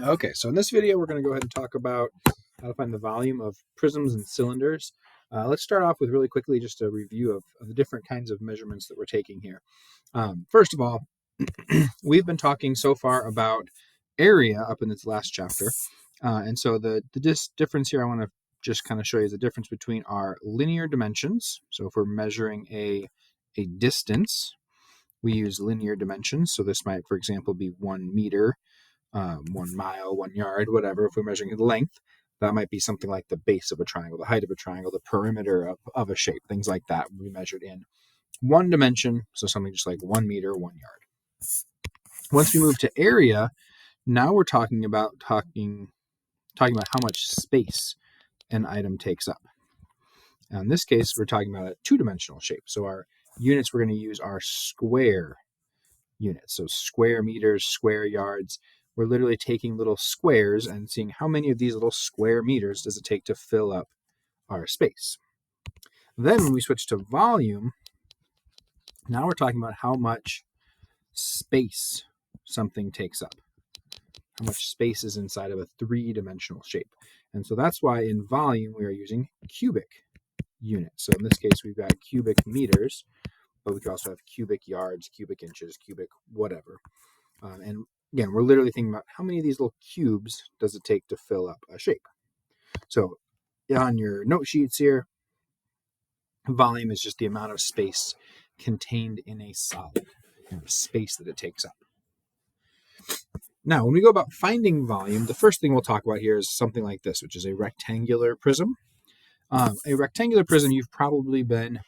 Okay, so in this video, we're going to go ahead and talk about how to find the volume of prisms and cylinders. Let's start off with really quickly just a review of the different kinds of measurements that we're taking here. First of all, we've been talking so far about area up in this last chapter. And so the difference here I want to just kind of show you is the difference between our linear dimensions. So if we're measuring a distance, we use linear dimensions. So this might, for example, be 1 meter. 1 mile, 1 yard, whatever. If we're measuring the length, that might be something like the base of a triangle, the height of a triangle, the perimeter of a shape, things like that will be measured in one dimension. So something just like 1 meter, 1 yard. Once we move to area, now we're talking about how much space an item takes up. Now in this case, we're talking about a two-dimensional shape. So our units we're going to use are square units. So square meters, square yards. We're literally taking little squares and seeing how many of these little square meters does it take to fill up our space. Then when we switch to volume, now we're talking about how much space something takes up, how much space is inside of a three-dimensional shape. And so that's why in volume we are using cubic units. So in this case, we've got cubic meters, but we could also have cubic yards, cubic inches, cubic whatever. And again, we're literally thinking about how many of these little cubes does it take to fill up a shape. So on your note sheets here, volume is just the amount of space contained in a solid, space that it takes up. Now, when we go about finding volume, the first thing we'll talk about here is something like this, which is a rectangular prism. A rectangular prism you've probably been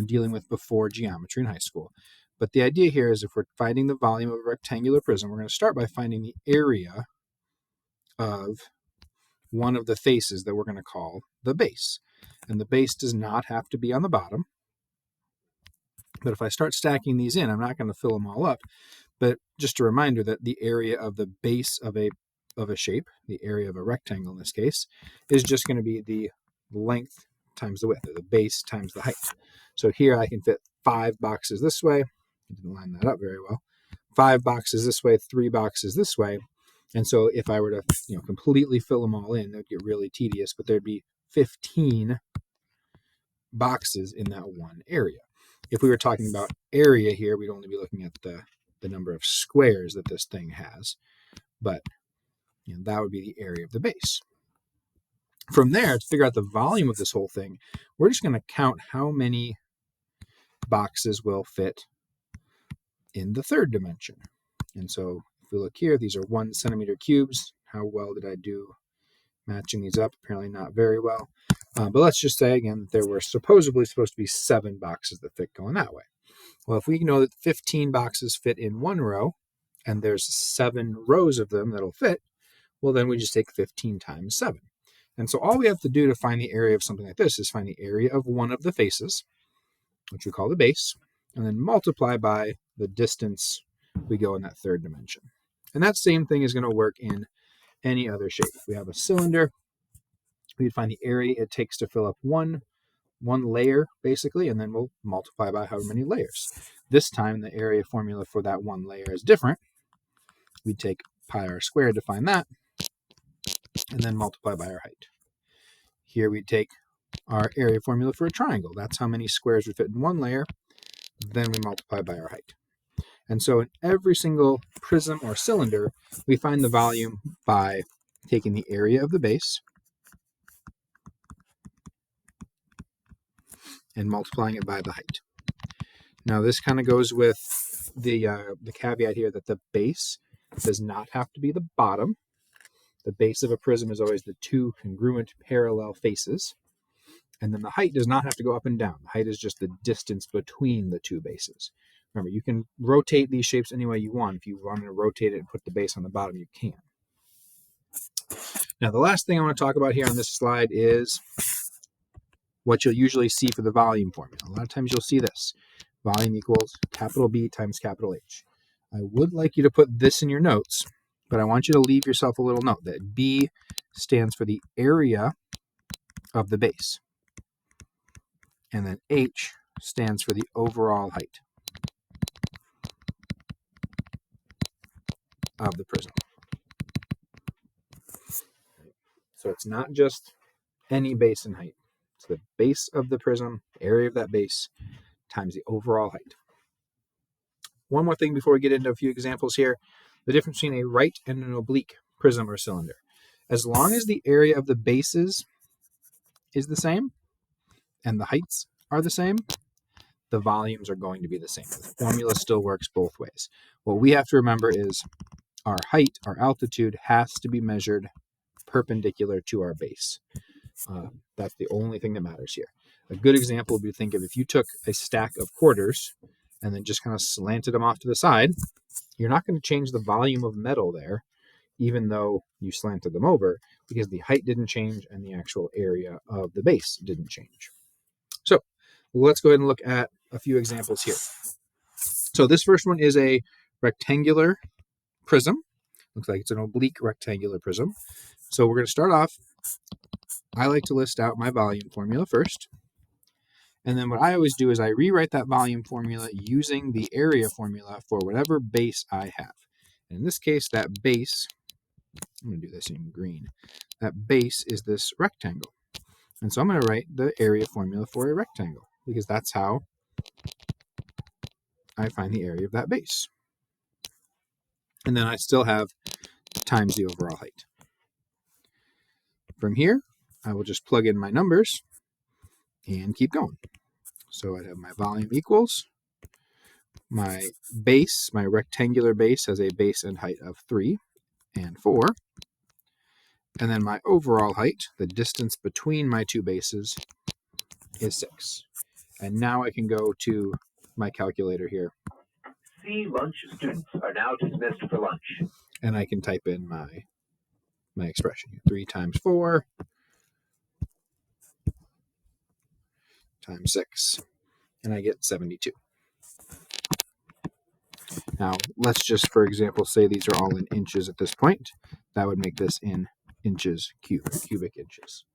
dealing with before geometry in high school. But the idea here is if we're finding the volume of a rectangular prism, we're going to start by finding the area of one of the faces that we're going to call the base. And the base does not have to be on the bottom. But if I start stacking these in, I'm not going to fill them all up. But just a reminder that the area of the base of a shape, the area of a rectangle in this case, is just going to be the length times the width, or the base times the height. So here I can fit 5 boxes this way. I didn't line that up very well. 5 boxes this way, 3 boxes this way. And so if I were to completely fill them all in, that would get really tedious, but there'd be 15 boxes in that one area. If we were talking about area here, we'd only be looking at the number of squares that this thing has. But that would be the area of the base. From there, to figure out the volume of this whole thing, we're just going to count how many boxes will fit in the third dimension. And so if we look here, these are 1 centimeter cubes. How well did I do matching these up? Apparently not very well. But let's just say, again, there were supposedly supposed to be 7 boxes that fit going that way. Well, if we know that 15 boxes fit in one row, and there's 7 rows of them that'll fit, well, then we just take 15 times 7. And so all we have to do to find the area of something like this is find the area of one of the faces, which we call the base, and then multiply by the distance we go in that third dimension. And that same thing is going to work in any other shape. If we have a cylinder, we'd find the area it takes to fill up one layer, basically, and then we'll multiply by however many layers. This time, the area formula for that one layer is different. We'd take pi r squared to find that, and then multiply by our height. Here we'd take our area formula for a triangle. That's how many squares would fit in one layer. Then we multiply by our height. And so in every single prism or cylinder, we find the volume by taking the area of the base and multiplying it by the height. Now this kind of goes with the caveat here that the base does not have to be the bottom. The base of a prism is always the 2 congruent parallel faces. And then the height does not have to go up and down. The height is just the distance between the 2 bases. Remember, you can rotate these shapes any way you want. If you want to rotate it and put the base on the bottom, you can. Now, the last thing I want to talk about here on this slide is what you'll usually see for the volume formula. A lot of times you'll see this. Volume equals capital B times capital H. I would like you to put this in your notes, but I want you to leave yourself a little note that B stands for the area of the base. And then H stands for the overall height of the prism. So it's not just any base and height. It's the base of the prism, area of that base, times the overall height. One more thing before we get into a few examples here, the difference between a right and an oblique prism or cylinder. As long as the area of the bases is the same and the heights are the same, the volumes are going to be the same. The formula still works both ways. What we have to remember is our height, our altitude, has to be measured perpendicular to our base. That's the only thing that matters here. A good example would be to think of if you took a stack of quarters and then just kind of slanted them off to the side, you're not going to change the volume of metal there, even though you slanted them over, because the height didn't change and the actual area of the base didn't change. So let's go ahead and look at a few examples here. So this first one is a rectangular prism. Looks like it's an oblique rectangular prism. So we're going to start off. I like to list out my volume formula first. And then what I always do is I rewrite that volume formula using the area formula for whatever base I have. And in this case, that base, I'm going to do this in green, that base is this rectangle. And so I'm going to write the area formula for a rectangle, because that's how I find the area of that base. And then I still have times the overall height. From here, I will just plug in my numbers and keep going. So I'd have my volume equals my base, my rectangular base has a base and height of 3 and 4. And then my overall height, the distance between my two bases, is 6. And now I can go to my calculator here. See, lunch students are now dismissed for lunch. And I can type in my expression. 3 times 4 times 6. And I get 72. Now, let's just, for example, say these are all in inches at this point. That would make this in inches cubed, cubic inches.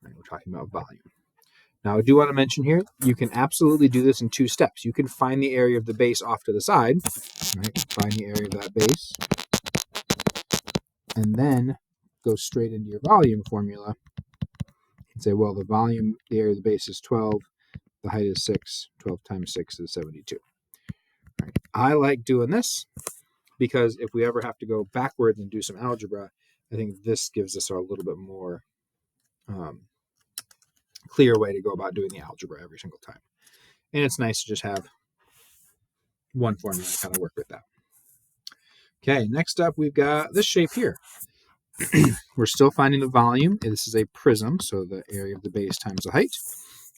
And we're talking about volume. Now, I do want to mention here, you can absolutely do this in 2 steps. You can find the area of the base off to the side, right? Find the area of that base, and then go straight into your volume formula and say, well, the area of the base is 12, the height is 6, 12 times 6 is 72. Right. I like doing this because if we ever have to go backwards and do some algebra, I think this gives us a little bit more clear way to go about doing the algebra every single time. And it's nice to just have one formula to kind of work with that. Okay, next up we've got this shape here. We're still finding the volume. This is a prism, so the area of the base times the height.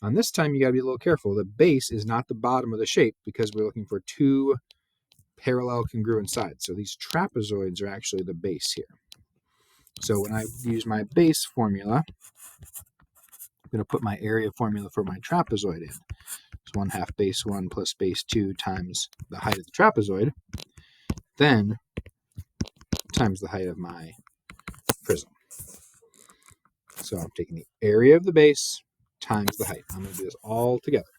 On this time, you got to be a little careful. The base is not the bottom of the shape because we're looking for 2 parallel congruent sides. So these trapezoids are actually the base here. So when I use my base formula, I'm going to put my area formula for my trapezoid in. It's 1/2 base 1 plus base 2 times the height of the trapezoid, then times the height of my prism. So I'm taking the area of the base times the height. I'm going to do this all together.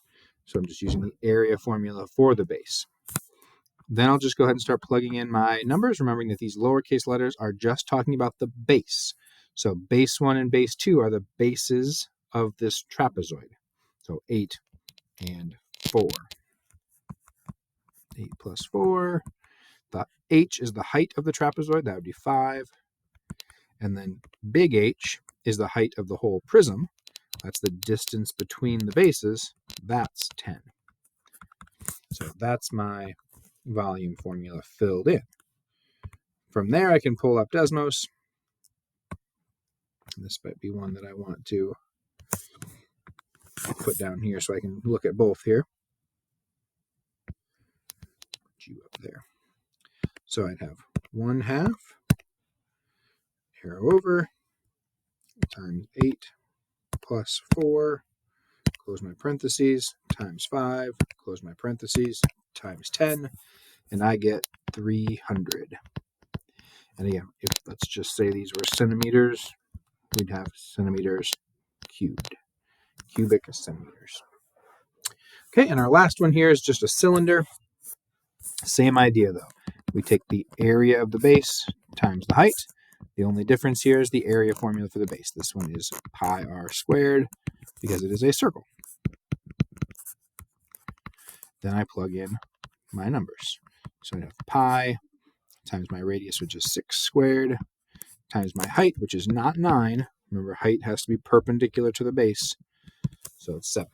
So I'm just using the area formula for the base. Then I'll just go ahead and start plugging in my numbers, remembering that these lowercase letters are just talking about the base. So base 1 and base 2 are the bases of this trapezoid. So 8 and 4. 8 plus 4. The h is the height of the trapezoid. That would be 5. And then big H is the height of the whole prism. That's the distance between the bases. That's 10. So that's my volume formula filled in. From there, I can pull up Desmos. And this might be one that I want to put down here so I can look at both here. Put you up there. So I'd have 1/2, arrow over, times 8 plus 4, close my parentheses, times 5, close my parentheses, times 10, and I get 300. And again, let's just say these were centimeters, we'd have centimeters cubed, cubic centimeters. Okay, and our last one here is just a cylinder. Same idea though. We take the area of the base times the height. The only difference here is the area formula for the base. This one is pi r squared because it is a circle. Then I plug in my numbers. So I have pi times my radius, which is 6 squared, times my height, which is not 9. Remember, height has to be perpendicular to the base, so it's 7.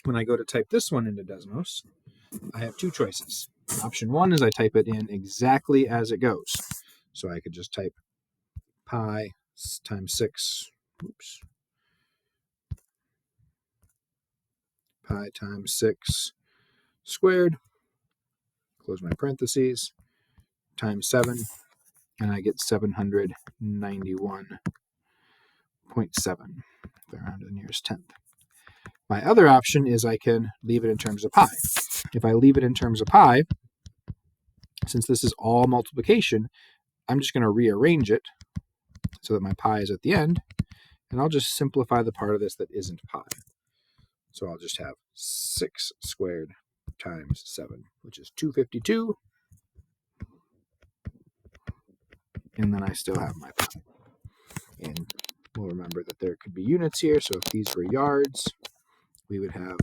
When I go to type this one into Desmos, I have two choices. Option 1 is I type it in exactly as it goes. So I could just type pi times 6, pi times 6 squared, close my parentheses, times 7, and I get 791.7, if I round to the nearest tenth. My other option is I can leave it in terms of pi. If I leave it in terms of pi, since this is all multiplication, I'm just going to rearrange it so that my pi is at the end, and I'll just simplify the part of this that isn't pi. So I'll just have 6 squared times 7, which is 252, and then I still have my pi. And we'll remember that there could be units here, so if these were yards, we would have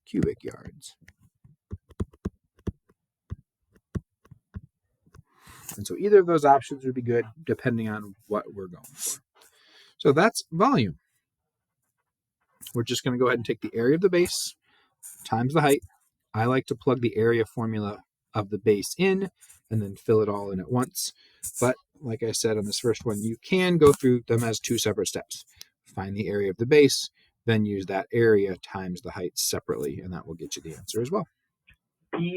cubic yards. And so either of those options would be good depending on what we're going for. So that's volume. We're just going to go ahead and take the area of the base times the height. I like to plug the area formula of the base in and then fill it all in at once. But like I said on this first one, you can go through them as two separate steps. Find the area of the base, then use that area times the height separately, and that will get you the answer as well.